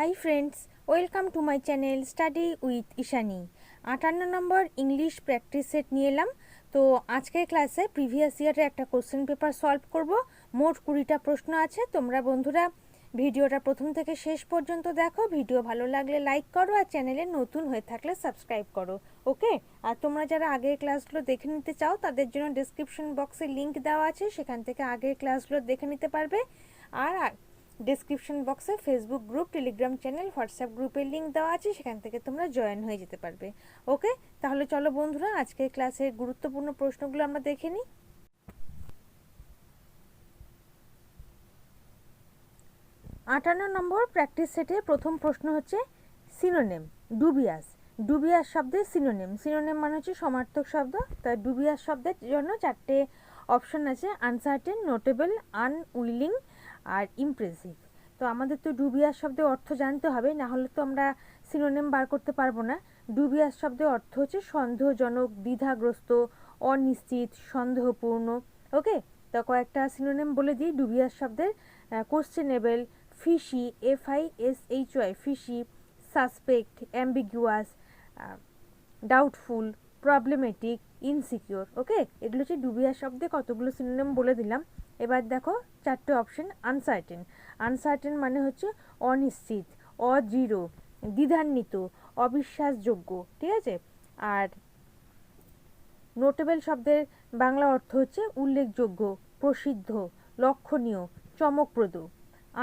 Hi friends, welcome to my channel study with Ishani. 58 number English practice set নিয়ে এলাম। তো আজকের ক্লাসে প্রিভিয়াস ইয়ারের একটা কোশ্চেন পেপার সলভ করব। মোট 20টা প্রশ্ন আছে। তোমরা বন্ধুরা ভিডিওটা প্রথম থেকে শেষ পর্যন্ত দেখো। ভিডিও ভালো লাগলে লাইক করো, আর চ্যানেলে নতুন হয়ে থাকলে সাবস্ক্রাইব করো। ওকে, আর তোমরা যারা আগের ক্লাসগুলো দেখে নিতে চাও তাদের জন্য ডেসক্রিপশন বক্সে লিঙ্ক দেওয়া আছে, সেখান থেকে আগের ক্লাসগুলো দেখে নিতে পারবে। আর ডেসক্রিপশন বক্সে Facebook group, Telegram channel, WhatsApp গ্রুপের লিঙ্ক দেওয়া আছে, সেখান থেকে তোমরা জয়েন হয়ে যেতে পারবে। ওকে, তাহলে চলো বন্ধুরা আজকের ক্লাসের গুরুত্বপূর্ণ প্রশ্নগুলো আমরা দেখে নিই। 58 নম্বর প্র্যাকটিস সেটে প্রথম প্রশ্ন হচ্ছে সিনোনিম, ডুবিয়াস। ডুবিয়াস শব্দের সিনোনিম। সিনোনিম মানে হচ্ছে সমার্থক শব্দ। তাই ডুবিয়াস শব্দের জন্য 4টে অপশন আছে: আনসার্টেন, নোটেবল, আনউইলিং আর ইমপ্রেসিভ। তো আমাদের তো ডুবিয়াস শব্দের অর্থ জানতে হবে, না হলে তো আমরা সিনোনিম বার করতে পারবো না। ডুবিয়াস শব্দের অর্থ হচ্ছে সন্দেহজনক, দ্বিধাগ্রস্ত, অনিশ্চিত, সন্দেহপূর্ণ। ওকে, তো কয়েকটা সিনোনিম বলে দিই ডুবিয়াস শব্দের: questionable, fishy, FISHY, fishy, suspect, ambiguous, doubtful, problematic, insecure. Okay, এগুলো হচ্ছে ডুবিয়াস শব্দে কতগুলো সিনোনিম বলে দিলাম। এবার দেখো 4টে অপশন। আনসার্টেন। আনসার্টেন মানে হচ্ছে অনিশ্চিত, অদৃঢ়, দ্বিধান্বিত, অবিশ্বাসযোগ্য। ঠিক আছে। আর নোটেবল শব্দের বাংলা অর্থ হচ্ছে উল্লেখযোগ্য, প্রসিদ্ধ, লক্ষণীয়, চমকপ্রদ।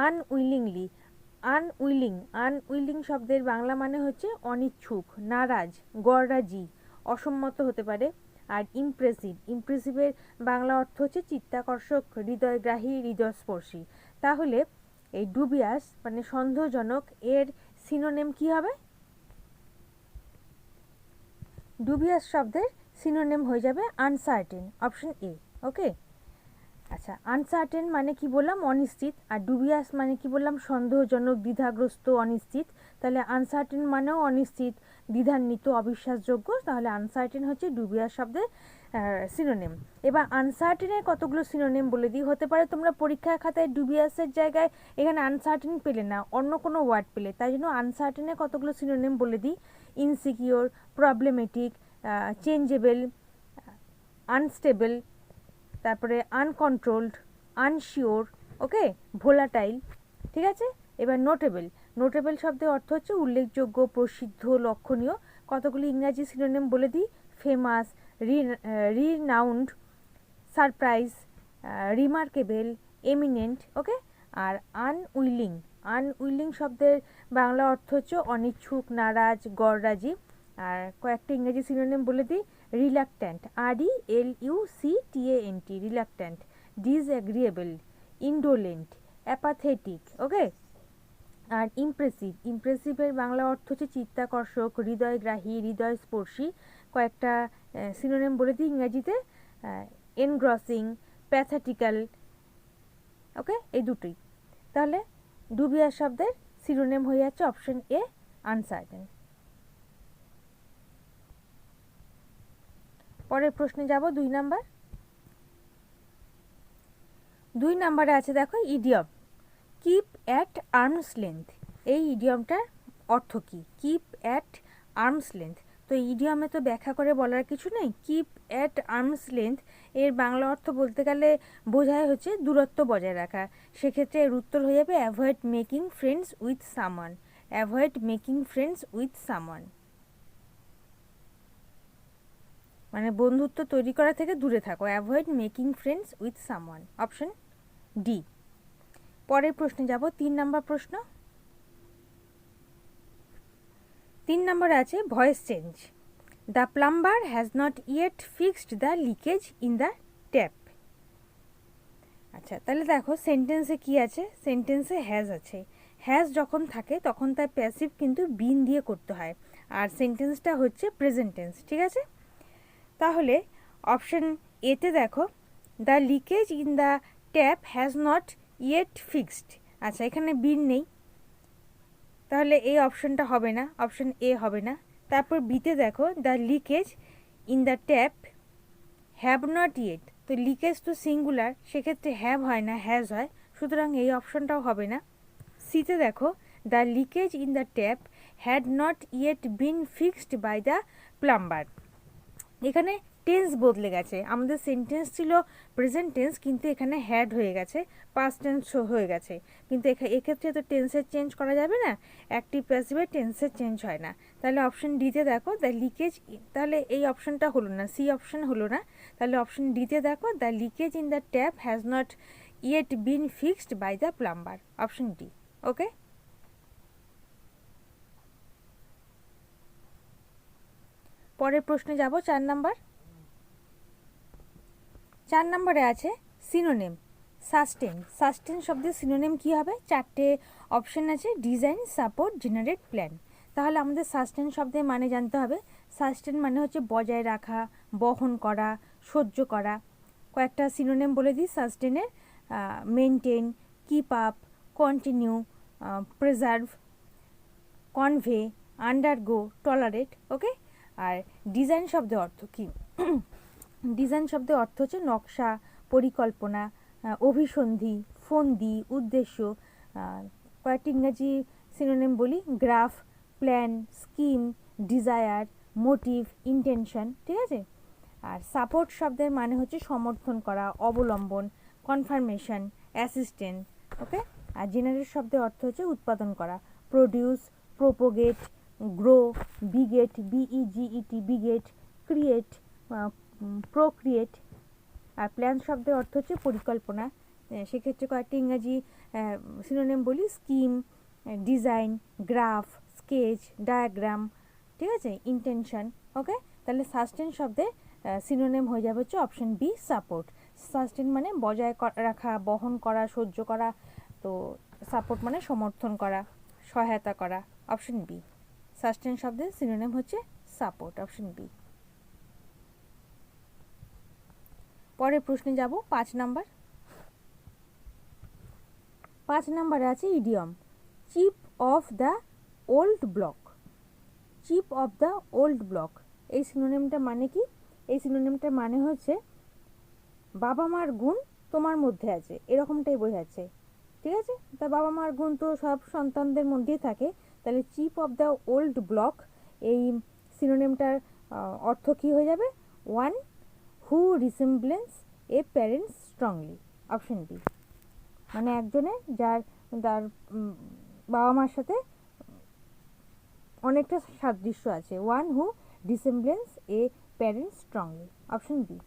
আনউইলিংলি, আনউইলিং শব্দের বাংলা মানে হচ্ছে অনিচ্ছুক, নারাজ, গররাজি, অসম্মত হতে পারে। আর ইমপ্রেসিভের বাংলা অর্থ হচ্ছে চিত্তাকর্ষক, হৃদয়গ্রাহী, হৃদয়স্পর্শী। তাহলে এই ডুবিয়াস মানে সন্দেহজনক এর সিনোনিম কি হবে? ডুবিয়াস শব্দের সিনোনিম হয়ে যাবে আনসার্টেন, অপশন এ। ওকে, আচ্ছা, আনসার্টেন মানে কি বললাম? অনিশ্চিত। আর ডুবিয়াস মানে কি বললাম? সন্দেহজনক, দ্বিধাগ্রস্ত, অনিশ্চিত। তাহলে আনসার্টেন মানেও অনিশ্চিত, দ্বিধান্বিত, অবিশ্বাসযোগ্য। তাহলে আনসার্টেন হচ্ছে ডুবিয়াস শব্দের সিনোনিম। এবার আনসার্টেনের কতগুলো সিনোনিম বলে দিই। হতে পারে তোমরা পরীক্ষার খাতায় ডুবিয়াসের জায়গায় এখানে আনসার্টেন পেলে না, অন্য কোনো ওয়ার্ড পেলে, তাই জন্য আনসার্টেনের কতগুলো সিনোনিম বলে দিই: ইনসিকিওর, প্রবলেমেটিক, চেঞ্জেবল, আনস্টেবল, তারপরে আনকন্ট্রোলড, আনশিওর, ওকে, ভোলাটাইল। ঠিক আছে। এবার নোটেবল। নোটেবল শব্দের অর্থ হচ্ছে উল্লেখযোগ্য, প্রসিদ্ধ, লক্ষণীয়। কতগুলি ইংরাজি সিনোনিম বলে দিই: famous, renowned, surprise, remarkable, eminent. Okay. আর আনউইলিং শব্দের বাংলা অর্থ হচ্ছে অনিচ্ছুক, নারাজ, গররাজি। আর কয়েকটা ইংরেজি সিনোনিম বলে দিই: রিল্যাক্ট্যান্ট, RELUCTANT, রিল্যাক্ট্যান্ট, ডিসএগ্রিয়েবল, ইন্ডোলেন্ট, অ্যাপাথেটিক। ওকে। আর ইমপ্রেসিভের বাংলা অর্থ হচ্ছে চিত্তাকর্ষক, হৃদয়গ্রাহী, হৃদয়স্পর্শী। কয়েকটা সিনোনিম বলে দিই ইংরেজিতে: এনগ্রসিং, প্যাথেটিক্যাল। ওকে, এই দুটোই। তাহলে ডুবিয়াস শব্দের সিনোনিম হয়ে যাচ্ছে অপশন এ, আনসার্টেন। পরের প্রশ্নে যাব। 2 নাম্বার। 2 নাম্বারে আছে দেখো idiom, keep at arms length. এই ইডিয়মটার অর্থ কি? Keep at arms length. তো ইডিয়মে তো ব্যাখ্যা করে বলার কিছু নেই। কিপ অ্যাট আর্মস লেন্থ এর বাংলা অর্থ বলতে গেলে বোঝায় হচ্ছে দূরত্ব বজায় রাখা। সেক্ষেত্রে এর উত্তর হয়ে যাবে avoid making friends with someone. Avoid making friends with someone মানে বন্ধুত্ব তৈরি করা থেকে দূরে থাকো। Avoid making friends with someone, option D. পরের প্রশ্নে যাব। 3 নাম্বার প্রশ্ন। 3 নম্বরে আছে voice change. The plumber has not yet fixed the leakage in the tap. আচ্ছা, তাহলে দেখো সেন্টেন্সে কি আছে? সেন্টেন্সে হ্যাজ আছে। হ্যাজ যখন থাকে তখন তার প্যাসিভ কিন্তু বিন দিয়ে করতে হয়, আর সেন্টেন্সটা হচ্ছে প্রেজেন্ট টেন্স। ঠিক আছে। তাহলে অপশন এতে দেখো, the leakage in the tap has not yet fixed. আচ্ছা, এখানে বিন নেই, তাহলে এই অপশনটা হবে না, অপশন এ হবে না। তারপর বিতে দেখো, the leakage in the tap have not yet. তো লিকেজ তো সিঙ্গুলার, সেক্ষেত্রে হ্যাভ হয় না, হ্যাজ হয়, সুতরাং এই অপশনটাও হবে না। সিতে দেখো, the leakage in the tap had not yet been fixed by the plumber. এখানে টেন্স বদলে গেছে, আমাদের সেন্টেন্স ছিল প্রেজেন্ট টেন্স, কিন্তু এখানে হ্যাড হয়ে গেছে, পাস্ট টেন্স হয়ে গেছে। কিন্তু এক্ষেত্রে তো টেন্সের চেঞ্জ করা যাবে না, অ্যাক্টিভ প্যাসিভের টেন্সের চেঞ্জ হয় না। তাহলে অপশন ডিতে দেখো দ্য লিকেজ, তাহলে এই অপশনটা হলো না, সি অপশন হলো না। তাহলে অপশন ডিতে দেখো the leakage in the tap has not yet been fixed by the plumber, option D. Okay, পরের প্রশ্নে যাব 4 নাম্বার। 4 নম্বরে আছে সিনোনিম সাস্টেন। সাস্টেন শব্দের সিনোনিম কি হবে? 4টে অপশন আছে, ডিজাইন, সাপোর্ট, জেনারেট, প্ল্যান। তাহলে আমাদের সাস্টেন শব্দের মানে জানতে হবে। সাস্টেন মানে হচ্ছে বজায় রাখা, বহন করা, সহ্য করা। কয়েকটা সিনোনিম বলে দিই সাস্টেনের: maintain, keep up, continue, preserve, convey, undergo, tolerate. Okay, আর ডিজাইন শব্দের অর্থ কি? ডিজাইন শব্দের অর্থ হচ্ছে নকশা, পরিকল্পনা, অভিসন্ধি, ফন্দি, উদ্দেশ্য। কয়েকটি ইংরাজি সিনোনিম বলি: graph, plan, scheme, desire, motive, intention. ঠিক আছে। আর সাপোর্ট শব্দের মানে হচ্ছে সমর্থন করা, অবলম্বন, কনফার্মেশন, অ্যাসিস্ট্যান্ট। ওকে, আর জেনারেট শব্দের অর্থ হচ্ছে উৎপাদন করা: প্রডিউস, প্রোপোগেট, গ্রো, বিগেট, বিইজিইটি, বিগেট, ক্রিয়েট, প্রোক্রিয়েট। আর প্ল্যান শব্দের অর্থ হচ্ছে পরিকল্পনা। সেক্ষেত্রে কয়েকটি ইংরাজি সিনোনিম বলি: scheme, design, graph, sketch, diagram. ঠিক আছে, ইন্টেনশন। ওকে, তাহলে সাস্টেন শব্দের সিনোনিম হয়ে যাবে হচ্ছে অপশন বি, সাপোর্ট। সাস্টেন মানে বজায় রাখা, বহন করা, সহ্য করা। তো সাপোর্ট মানে সমর্থন করা, সহায়তা করা। অপশন বি, সাস্টেন শব্দের সিনোনিম হচ্ছে সাপোর্ট, অপশন বি। পরের প্রশ্নে যাব 5 নাম্বার। 5 নাম্বারে আছে idiom chip off the old block. Chip off the old block, এই সিনোনিমটা মানে কি? এই সিনোনিমটার মানে হচ্ছে বাবা মার গুণ তোমার মধ্যে আছে, এরকমটাই বোঝাচ্ছে। ঠিক আছে, তা বাবা মার গুণ তো সব সন্তানদের মধ্যেই থাকে। তাহলে chip off the old block, এই সিনোনিমটার অর্থ কি হয়ে যাবে? One who resemblance a parents strongly, option B. মানে একজনে যার তার বাবা মার সাথে অনেকটা সাদৃশ্য আছে। One who resemblance a parents strongly, option B.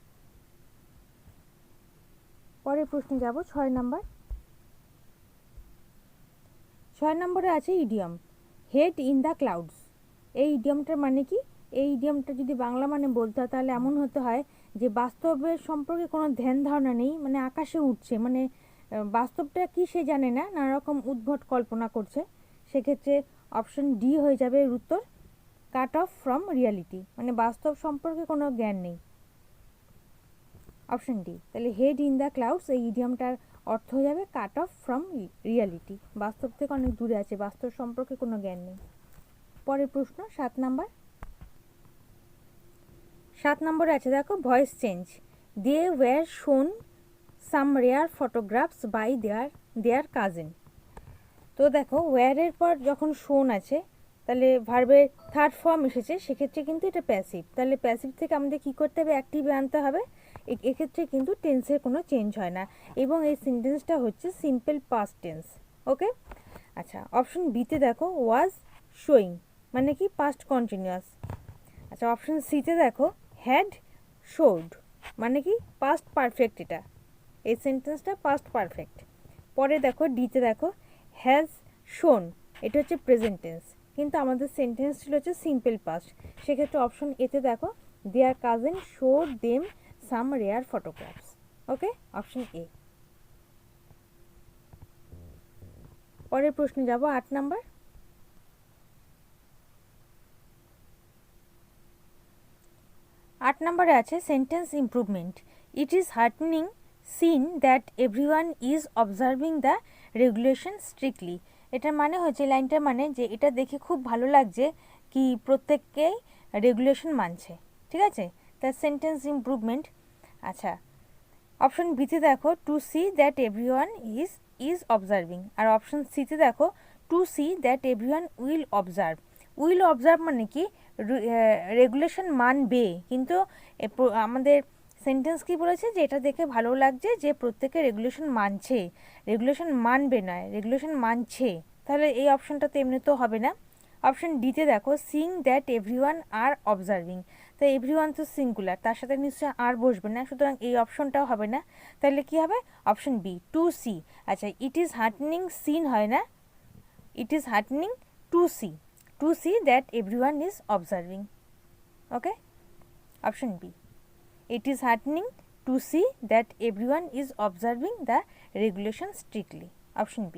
পরের প্রশ্নে যাব 6 নাম্বার। 6 নম্বরে আছে idiom head in the clouds. এই ইডিয়মটার মানে কি? এই ইডিয়মটা যদি বাংলা মানে বলতে হয় তাহলে এমন হতে হয় যে বাস্তবের সম্পর্কে কোনো ধ্যান ধারণা নেই, মানে আকাশে উঠছে, মানে বাস্তবটা কি সে জানে না, নানা রকম উদ্ভট কল্পনা করছে। সেক্ষেত্রে অপশন ডি হয়ে যাবে এর উত্তর, কাট অফ ফ্রম রিয়ালিটি, মানে বাস্তব সম্পর্কে কোনো জ্ঞান নেই, অপশন ডি। তাহলে হেড ইন দ্য ক্লাউডস এই ইডিয়মটার অর্থ হয়ে যাবে কাট অফ ফ্রম রিয়ালিটি, বাস্তব থেকে অনেক দূরে আছে, বাস্তব সম্পর্কে কোনো জ্ঞান নেই। পরের প্রশ্ন 7 নাম্বার। 7 নম্বরে আছে দেখো voice change. They were shown some rare photographs by their cousin. তো দেখো ওয়্যারের পর যখন শোন আছে তাহলে ভার্বের থার্ড ফর্ম এসেছে, সেক্ষেত্রে কিন্তু এটা প্যাসিভ। তাহলে প্যাসিভ থেকে আমাদের কী করতে হবে? অ্যাক্টিভে আনতে হবে। এক্ষেত্রে কিন্তু টেন্সের কোনো চেঞ্জ হয় না এবং এই সেন্টেন্সটা হচ্ছে সিম্পল পাস্ট টেন্স। ওকে, আচ্ছা অপশন বিতে দেখো ওয়াজ শোয়িং মানে কি? Past continuous. আচ্ছা অপশন সিতে দেখো হ্যাড শোড মানে কি? Past perfect. এটা এই সেন্টেন্সটা পাস্ট পারফেক্ট। পরে দেখো ডিতে দেখো হ্যাজ শোন, এটা হচ্ছে প্রেজেন্ট টেন্স, কিন্তু আমাদের সেন্টেন্স ছিল হচ্ছে সিম্পল পাস্ট। সেক্ষেত্রে অপশন এতে দেখো their cousin showed them some rare photographs. Okay, option A. পরের প্রশ্নে যাব 8 নাম্বার। 8 নম্বরে আছে sentence improvement. It is heartening seen that everyone is observing the regulation strictly. এটার মানে হচ্ছে, লাইনটার মানে যে এটা দেখে খুব ভালো লাগছে কি প্রত্যেককেই রেগুলেশন মানছে। ঠিক আছে, তার সেন্টেন্স ইমপ্রুভমেন্ট। আচ্ছা অপশন বিতে দেখো to see that everyone is observing, আর অপশন সিতে দেখো to see that everyone will observe. Will observe মানে কি রেগুলেশন মানবে, কিন্তু আমাদের সেন্টেন্স কি বলেছে যে এটা দেখে ভালো লাগছে যে প্রত্যেকে রেগুলেশন মানছে, রেগুলেশন মানবে নয়, রেগুলেশন মানছে। তাহলে এই অপশনটা তো এমনিতেও হবে না। অপশন ডিতে দেখো seeing that everyone are observing, তো এভরিওয়ান তো সিঙ্গুলার, তার সাথে নিশ্চয়ই আর বসবে না, সুতরাং এই অপশনটাও হবে না। তাহলে কি হবে? Option B to see. আচ্ছা, ইট ইজ হার্টনিং সিন হয় না, it is heartening to see that everyone is observing. Okay, option B, it is heartening to see that everyone is observing the regulation strictly. Option B.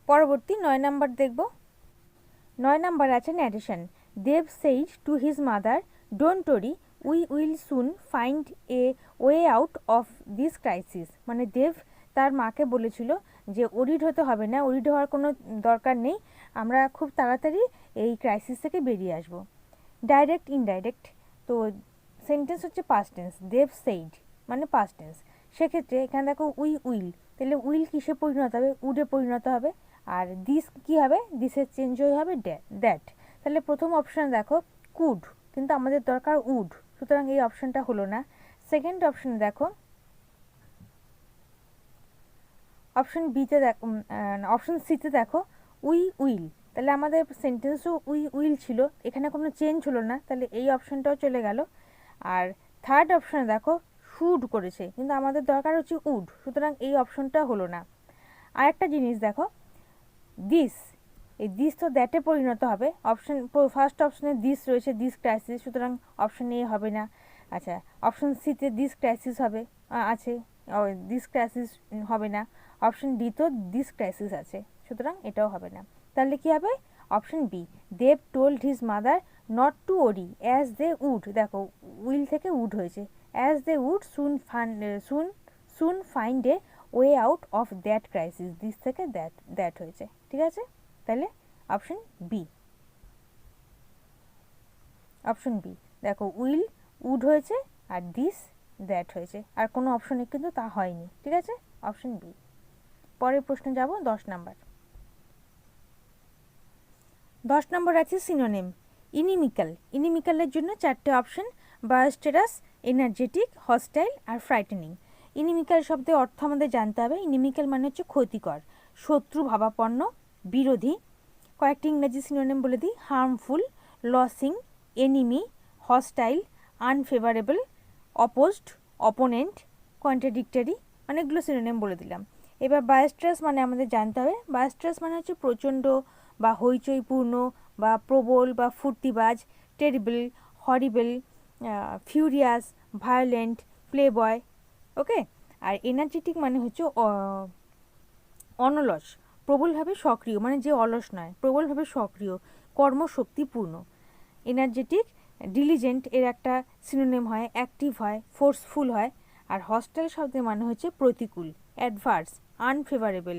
পরবর্তী 9 number দেখব। 9 number আছে narration. Dev said to his mother, don't worry, we will soon find a way out of this crisis. মানে দেব তার মাকে বলেছিল যে worried হতে হবে না, ওরিড হওয়ার কোনো দরকার নেই, আমরা খুব তাড়াতাড়ি এই ক্রাইসিস থেকে বেরিয়ে আসব। ডাইরেক্ট ইনডাইরেক্ট, তো সেন্টেন্স হচ্ছে পাস্ট টেন্স, দেব সেইড মানে পাস্ট টেন্স, সেক্ষেত্রে এখানে দেখো উই উইল, তাহলে উইল কিসে পরিণত হবে? উডে পরিণত হবে। আর দিস কি হবে? দিসের চেঞ্জ হয়ে হবে দ্যাট। তাহলে প্রথম অপশান দেখো কুড, কিন্তু আমাদের দরকার উড, সুতরাং এই অপশানটা হলো না। সেকেন্ড অপশান দেখো, অপশন বিতে দেখো, অপশন সিতে দেখো উই উইল, তাহলে আমাদের সেন্টেন্সও উই উইল ছিল, এখানে কোনো চেঞ্জ হলো না, তাহলে এই অপশনটাও চলে গেল। আর থার্ড অপশানে দেখো শুড করেছে, কিন্তু আমাদের দরকার হচ্ছে উড, সুতরাং এই অপশনটা হলো না। আর একটা জিনিস দেখো দিস, এই দিস তো দ্যাটে পরিণত হবে, অপশন ফার্স্ট অপশনে দিস রয়েছে, দিস ক্রাইসিস, সুতরাং অপশন এ হবে না। আচ্ছা, অপশন সিতে দিস ক্রাইসিস হবে আছে, দিস ক্রাইসিস হবে না। অপশন ডি তো দিস ক্রাইসিস আছে, সুতরাং এটাও হবে না। তাহলে কি হবে? Option B, Dev told his mother not to worry as they would, দেখো উইল থেকে উড হয়েছে, as they would soon find a way out of that crisis, this থেকে দ্যাট হয়েছে। ঠিক আছে, তাহলে অপশন বি, অপশন বি দেখো উইল উড হয়েছে আর দিস দ্যাট হয়েছে, আর কোনো অপশনে কিন্তু তা হয়নি। ঠিক আছে, অপশন বি। পরের প্রশ্নে যাব 10 নাম্বার। 10 নম্বর আছে সিনোনিম। ইনিমিক্যাল, ইনিমিক্যালের জন্য 4টে অপশন, বায়োস্টেরাস, এনার্জেটিক, হস্টাইল আর ফ্রাইটেনিং। ইনিমিক্যাল শব্দের অর্থ আমাদের জানতে হবে। ইনিমিক্যাল মানে হচ্ছে ক্ষতিকর, শত্রু ভাবাপন্ন, বিরোধী। কয়েকটি ইংরেজি সিনোনিম বলে দিই, harmful, losing, enemy, hostile, unfavourable, opposed, opponent, contradictory, অনেকগুলো সিনোনিম বলে দিলাম। এবার বায়োস্টেরাস মানে আমাদের জানতে হবে, বায়োস্টেরাস মানে হচ্ছে প্রচণ্ড বা হইচইপূর্ণ বা প্রবল বা ফুর্তিবাজ, টেরিবল, হরিবল, ফিউরিয়াস, ভায়োলেন্ট, প্লে বয়। ওকে, আর এনার্জেটিক মানে হচ্ছে অনলস, প্রবলভাবে সক্রিয়, মানে যে অলস নয়, প্রবলভাবে সক্রিয়, কর্মশক্তিপূর্ণ। এনার্জেটিক, ডিলিজেন্ট এর একটা সিনোনিম হয়, অ্যাক্টিভ হয়, ফোর্সফুল হয়। আর হস্টাইল শব্দের মানে হচ্ছে প্রতিকূল, adverse, unfavourable,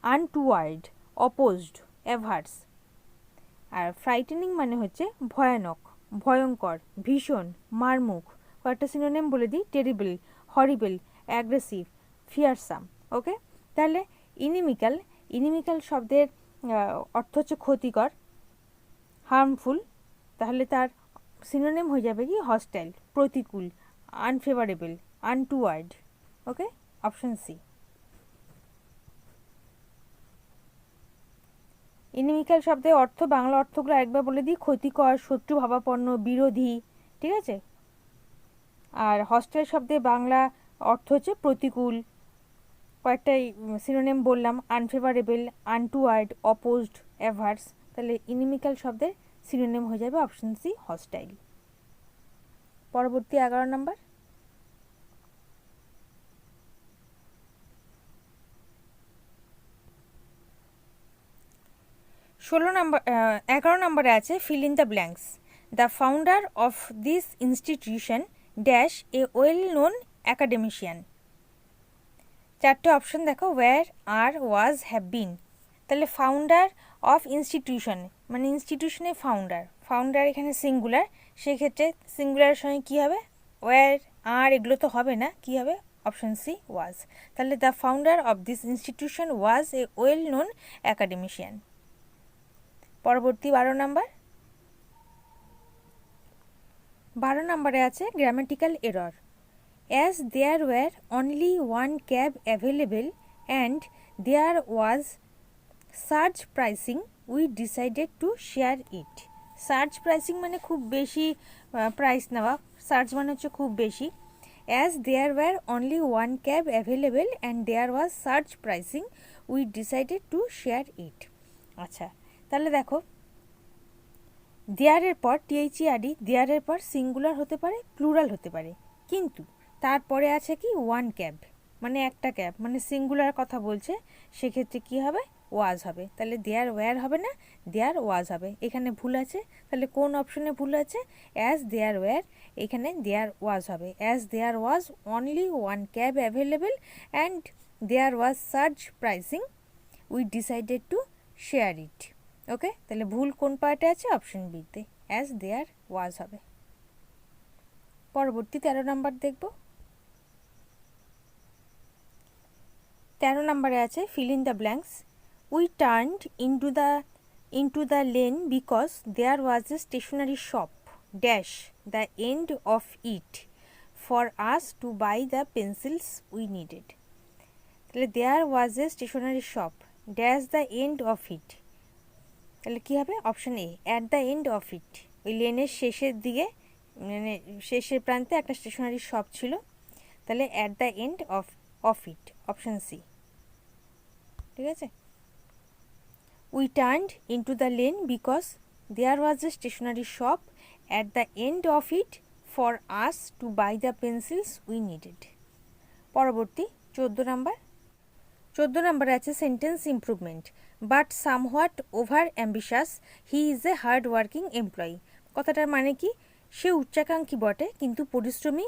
untoward, opposed, averse. আর ফ্রাইটেনিং মানে হচ্ছে ভয়ানক, ভয়ঙ্কর, ভীষণ, মারমুখ। কয়েকটা সিনোনিম বলে দিই, টেরিবল, হরিবল, অ্যাগ্রেসিভ, ফিয়ারসাম। ওকে, তাহলে ইনিমিক্যাল, ইনিমিক্যাল শব্দের অর্থ হচ্ছে ক্ষতিকর, হার্মফুল, তাহলে তার সিনোনিম হয়ে যাবে কি হস্টাইল, প্রতিকূল, আনফেভারেবল, আনটুয়ার্ড। ওকে, অপশন সি। ইনিমিক্যাল শব্দের অর্থ, বাংলা অর্থগুলো একবার বলে দিই, ক্ষতিকর, শত্রু ভাবাপন্ন, বিরোধী। ঠিক আছে, আর হস্টাইল শব্দের বাংলা অর্থ হচ্ছে প্রতিকূল। কয়েকটা সিনোনিম বললাম, আনফেভারেবল, আনটুয়ার্ড, অপোজড, অ্যাভার্স। তাহলে ইনিমিক্যাল শব্দের সিনোনিম হয়ে যাবে অপশন সি, হস্টাইল। পরবর্তী 11 নম্বর। 11 নম্বরে আছে fill in the blanks. The founder of this institution dash a well known academician. 4টে অপশন দেখো, were, are, was, have been. তাহলে ফাউন্ডার অফ ইনস্টিটিউশন মানে ইনস্টিটিউশনের ফাউন্ডার, ফাউন্ডার এখানে সিঙ্গুলার, সেক্ষেত্রে সিঙ্গুলারের সঙ্গে কী হবে? ওয়্যার আর এগুলো তো হবে না, কি হবে? Option C was. তাহলে the founder of this institution was a well known academician. পরবর্তী 12 নাম্বার। 12 নম্বরে আছে grammatical error. As there were only one cab available and there was search pricing we decided to share it. Search pricing মানে খুব বেশি price নেওয়া, search মানে হচ্ছে খুব বেশি। As there were only one cab available and there was search pricing we decided to share it. আচ্ছা, তাহলে দেখো, দেয়ারের পর টিএইচইআরই, দেয়ারের পর সিঙ্গুলার হতে পারে, প্লুরাল হতে পারে, কিন্তু তারপরে আছে কি ওয়ান ক্যাব, মানে একটা ক্যাব, মানে সিঙ্গুলার কথা বলছে, সেক্ষেত্রে কি হবে? ওয়াজ হবে। তাহলে দেয়ার ওয়্যার হবে না, দেয়ার ওয়াজ হবে। এখানে ভুল আছে, তাহলে কোন অপশনে ভুল আছে? অ্যাজ দেয়ার ওয়্যার, এখানে দেয়ার ওয়াজ হবে। As there was only one cab available and there was search pricing we decided to share it. Okay, তাহলে ভুল কোন পার্টে আছে? অপশন বিতে, অ্যাজ দেয়ার ওয়াজ হবে। পরবর্তী 13 নাম্বার দেখব। 13 নম্বরে আছে fill in the blanks. We turned into the lane because there was a stationery shop dash the end of it for us to buy the pencils we needed. তাহলে there was a stationery shop dash the end of it, তাহলে কী হবে? Option A, at the end of it. ওই লেনের শেষের দিকে, মানে শেষের প্রান্তে একটা স্টেশনারি শপ ছিল, তাহলে at the end of it, option C. ঠিক আছে, we turned into the lane because there was a stationery shop at the end of it for us to buy the pencils we needed. পরবর্তী 14 number. 14 নম্বরে আছে sentence improvement. But somewhat over ambitious he is a hard working employee. কথাটার মানে কি? সে উচ্চাকাঙ্ক্ষী বটে কিন্তু পরিশ্রমী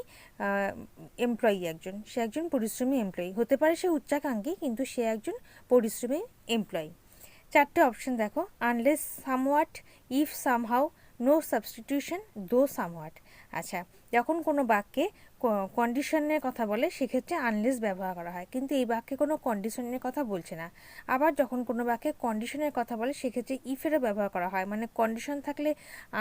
employee একজন, সে একজন পরিশ্রমী এমপ্লয়ি হতে পারে। সে উচ্চাকাঙ্ক্ষী কিন্তু সে একজন পরিশ্রমী এমপ্লয়ি। 4টে অপশন দেখো। Unless, somewhat, if, somehow, no substitution, though somewhat. আচ্ছা, যখন কোনো বাক্যে কন্ডিশনের কথা বলে সেক্ষেত্রে আনলেস ব্যবহার করা হয়, কিন্তু এই বাক্যে কোনো কন্ডিশনের কথা বলছে না। আবার যখন কোনো বাক্যে কন্ডিশনের কথা বলে সেক্ষেত্রে ইফেরও ব্যবহার করা হয়, মানে কন্ডিশন থাকলে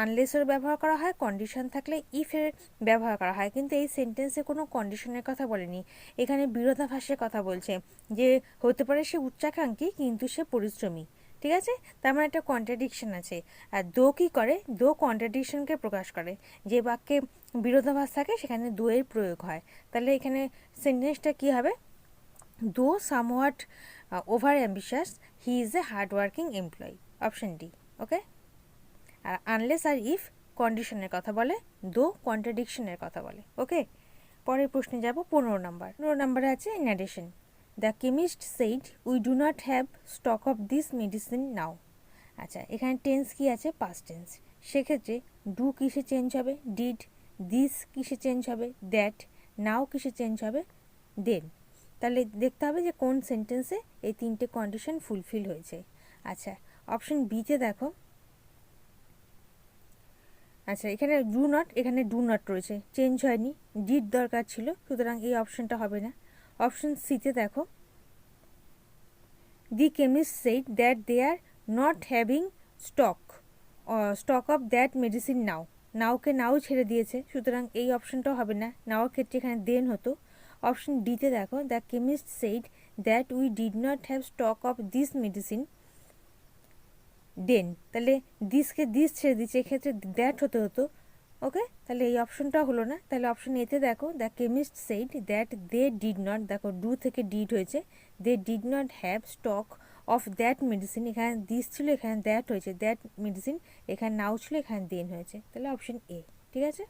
আনলেসের ব্যবহার করা হয়, কন্ডিশন থাকলে ইফের ব্যবহার করা হয়। কিন্তু এই সেন্টেন্সে কোনো কন্ডিশনের কথা বলেনি, এখানে বিরোধাভাসের কথা বলছে, যে হতে পারে সে উচ্চাকাঙ্ক্ষী কিন্তু সে পরিশ্রমী। ঠিক আছে, তার মানে একটা কন্ট্রাডিকশন আছে। আর দো কী করে? দো কন্ট্রাডিকশনকে প্রকাশ করে। যে বাক্যে বিরোধাভাস থাকে সেখানে দো এর প্রয়োগ হয়। তাহলে এখানে সেন্টেন্সটা কী হবে? Though somewhat over ambitious he is a hard working employee, option D. Okay, আর আনলেস আর ইফ কন্ডিশনের কথা বলে, দো কন্ট্রাডিকশনের কথা বলে। ওকে, পরের প্রশ্নে যাব। 15 নাম্বার। 15 নাম্বারে আছে narration. The chemist said we do not have stock of this medicine now. আচ্ছা, এখানে টেন্স কি আছে? Past tense. সেক্ষেত্রে ডু কিসে চেঞ্জ হবে? ডিড। দিস কিসে চেঞ্জ হবে? দ্যাট। নাও কিসে চেঞ্জ হবে? দেন। তাহলে দেখতে হবে যে কোন সেন্টেন্সে এই 3টে কন্ডিশন ফুলফিল হয়েছে। আচ্ছা, অপশন বিতে দেখো। আচ্ছা, এখানে ডু নট, এখানে ডু নট রয়েছে, চেঞ্জ হয়নি, ডিড দরকার ছিল, সুতরাং এই অপশনটা হবে না। অপশন সিতে দেখো। The chemist said that they are not having stock of that medicine now. নাওকে নাও ছেড়ে দিয়েছে, সুতরাং এই অপশনটাও হবে না। নাওর ক্ষেত্রে এখানে দেন হতো। অপশন ডিতে দেখো। The chemist said that we did not have stock of this medicine then. তাহলে দিসকে দিস ছেড়ে দিচ্ছে, এক্ষেত্রে দ্যাট হতে হতো। ওকে, তাহলে এই অপশনটা হলো না। তাহলে অপশন এতে দেখো। The chemist said that they did not, দেখো ডু থেকে ডিড হয়েছে, they did not have stock of that medicine, এখানে দিস ছিল, এখানে দ্যাট হয়েছে, দ্যাট মেডিসিন, এখানে নাও ছিল, এখানে দেন হয়েছে। তাহলে অপশন এ। ঠিক আছে,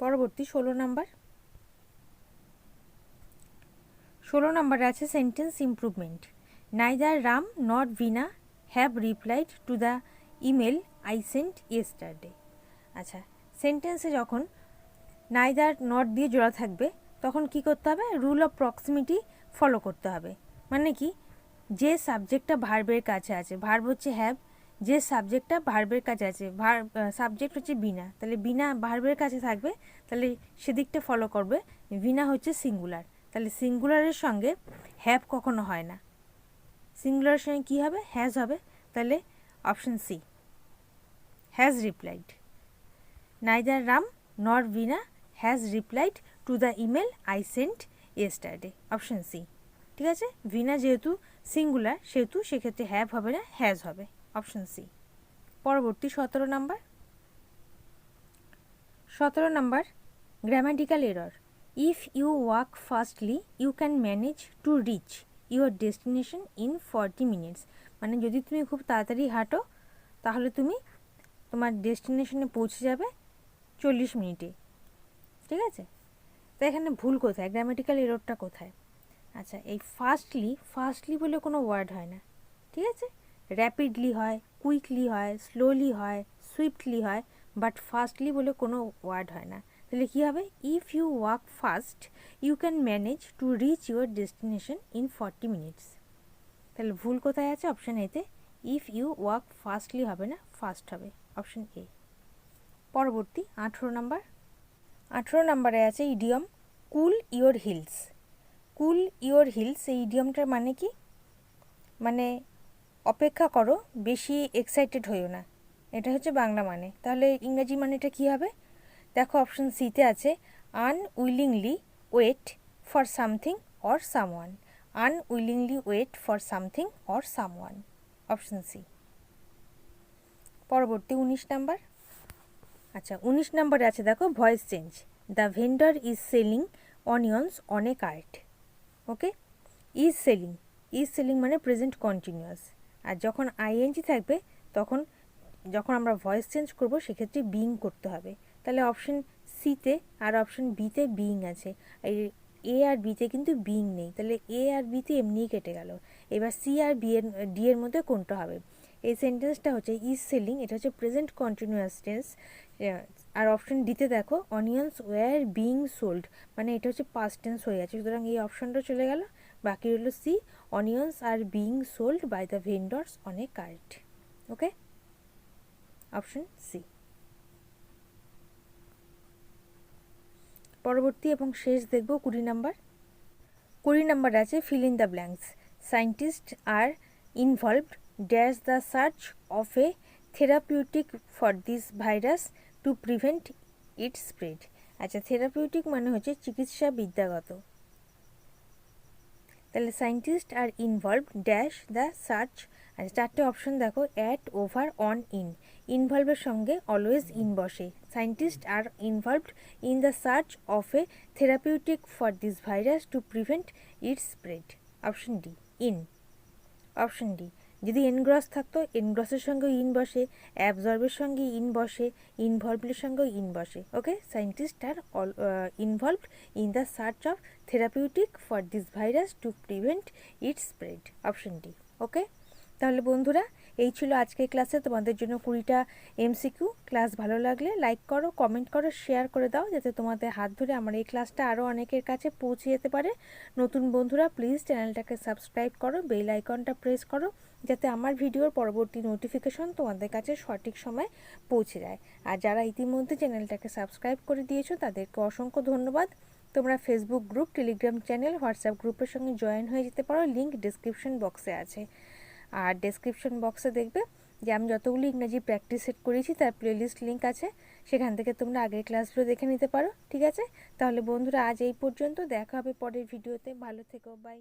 পরবর্তী 16 নাম্বার। 16 নম্বরে আছে sentence improvement. Neither Ram not Veena have replied to the email I sent yesterday. আচ্ছা, সেন্টেন্সে যখন নাইদার নট দিয়ে জোড়া থাকবে তখন কি করতে হবে? রুল অফ প্রক্সিমিটি ফলো করতে হবে। মানে কি? যে সাবজেক্টটা ভার্বের কাছে আছে, ভার্ব হচ্ছে হ্যাভ, যে সাবজেক্টটা ভার্বের কাছে আছে, সাবজেক্ট হচ্ছে বিনা, তাহলে বিনা ভার্বের কাছে থাকবে, তাহলে সেদিকটা ফলো করবে। বিনা হচ্ছে সিঙ্গুলার, তাহলে সিঙ্গুলারের সঙ্গে হ্যাভ কখনো হয় না, সিঙ্গুলারের সঙ্গে কী হবে, হ্যাজ হবে। তাহলে option C, has replied. Neither Ram nor Bina has replied to the email I sent yesterday, option C. ঠিক আছে, বিনা যেহেতু সিঙ্গুলার সেহেতু সেক্ষেত্রে হ্যাভ হবে না, হ্যাজ হবে, অপশন সি। পরবর্তী 17 number grammatical error. If you walk fastly you can manage to reach your destination in 40 minutes. মানে যদি তুমি খুব তাড়াতাড়ি হাঁটো তাহলে তুমি তোমার ডেস্টিনেশনে পৌঁছে যাবে 40 মিনিটে। ঠিক আছে, তো এখানে ভুল কোথায়, গ্রামাটিক্যাল এররটা কোথায়? আচ্ছা, এই ফাস্টলি বলে কোনো ওয়ার্ড হয় না। ঠিক আছে, র্যাপিডলি হয়, কুইকলি হয়, স্লোলি হয়, সুইফটলি হয়, বাট ফাস্টলি বলে কোনো ওয়ার্ড হয় না। তাহলে কী হবে, if you walk fast you can manage to reach your destination in 40 minutes. তাহলে ভুল কোথায় আছে, অপশান এতে। ইফ ইউ ওয়াক ফাস্টলি হবে না, ফাস্ট হবে, অপশান এ। পরবর্তী 18 নাম্বারে আছে idiom cool your hills. Cool your hills, এই ইডিয়মটার মানে কি? মানে অপেক্ষা করো, বেশি এক্সাইটেড হইও না, এটা হচ্ছে বাংলা মানে। তাহলে ইংরেজি মানেটা কী হবে? দেখো অপশন সিতে আছে unwillingly wait for something or someone. Unwillingly wait for something or someone, option C. পরবর্তী 19 নাম্বার। আচ্ছা, 19 নাম্বারে আছে দেখো voice change. The vendor is selling onions on a cart. Okay, is selling মানে প্রেজেন্ট কন্টিনিউয়াস, আর যখন আইএনজি থাকবে তখন যখন আমরা ভয়েস চেঞ্জ করব সেক্ষেত্রে বিইং করতে হবে। তাহলে অপশন সিতে আর অপশন বিতে বিইং আছে, এ আর বিতে কিন্তু বিইং নেই, তাহলে এ আর বিতে এমনিই কেটে গেল। এবার সি আর ডি এর মধ্যে কোনটা হবে? এই সেন্টেন্সটা হচ্ছে ইজ সেলিং, এটা হচ্ছে প্রেজেন্ট কন্টিনিউয়াস টেন্স। আর অপশন ডিতে দেখো অনিয়ন্স ওয়ার বিইং সোল্ড, মানে এটা হচ্ছে পাস্ট টেন্স হয়ে আছে, সুতরাং এই অপশনটা চলে গেল। বাকি হলো C, onions are being sold by the vendors on a cart. Okay, option C. পরবর্তী এবং শেষ দেখব 20 নাম্বার। 20 নাম্বার আছে fill in the blanks. Scientist are involved dash the search of a therapeutic for this virus to prevent its spread. আচ্ছা, therapeutic মানে হচ্ছে চিকিৎসা বিদ্যাগত, তাহলে scientist are involved dash the search. আচ্ছা, চারটে অপশন দেখো, অ্যাট, ওভার, অন, ইন। ইনভলভের সঙ্গে অলওয়েজ ইন বসে। Scientist are involved in the search of a therapeutic for this virus to prevent its spread, option D, in, option D. যদি এনগ্রস থাকতো এনগ্রসের সঙ্গেও in বসে, অ্যাবজর্বের সঙ্গে ইন বসে, ইনভলভের সঙ্গেও ইন বসে। Okay, scientist are involved in the search of therapeutic for this virus to prevent its spread, option D. Okay, তাহলে বন্ধুরা এই ছিল আজকের ক্লাসে তোমাদের জন্য 20টা এমসিকিউ। ক্লাস ভালো লাগলে লাইক করো, কমেন্ট করো, শেয়ার করে দাও, যাতে তোমাদের হাত ধরে আমার এই ক্লাসটা আরও অনেকের কাছে পৌঁছে যেতে পারে। নতুন বন্ধুরা প্লিজ চ্যানেলটাকে সাবস্ক্রাইব করো, বেল আইকনটা প্রেস করো, যাতে আমার ভিডিওর পরবর্তী নোটিফিকেশন তোমাদের কাছে সঠিক সময় পৌঁছে যায়। আর যারা ইতিমধ্যে চ্যানেলটাকে সাবস্ক্রাইব করে দিয়েছো তাদেরকে অসংখ্য ধন্যবাদ। তোমরা Facebook group, Telegram channel, WhatsApp গ্রুপের সঙ্গে জয়েন হয়ে যেতে পারো, লিঙ্ক ডেসক্রিপশন বক্সে আছে। আর ডেসক্রিপশন বক্সে দেখবে যে আমি যতগুলো ইংরেজি প্র্যাকটিস সেট করেছি তার প্লেলিস্ট লিঙ্ক আছে, সেখান থেকে তোমরা আগের ক্লাসগুলো দেখে নিতে পারো। ঠিক আছে, তাহলে বন্ধুরা আজ এই পর্যন্ত, দেখা হবে পরের ভিডিওতে। ভালো থেকো, বাই।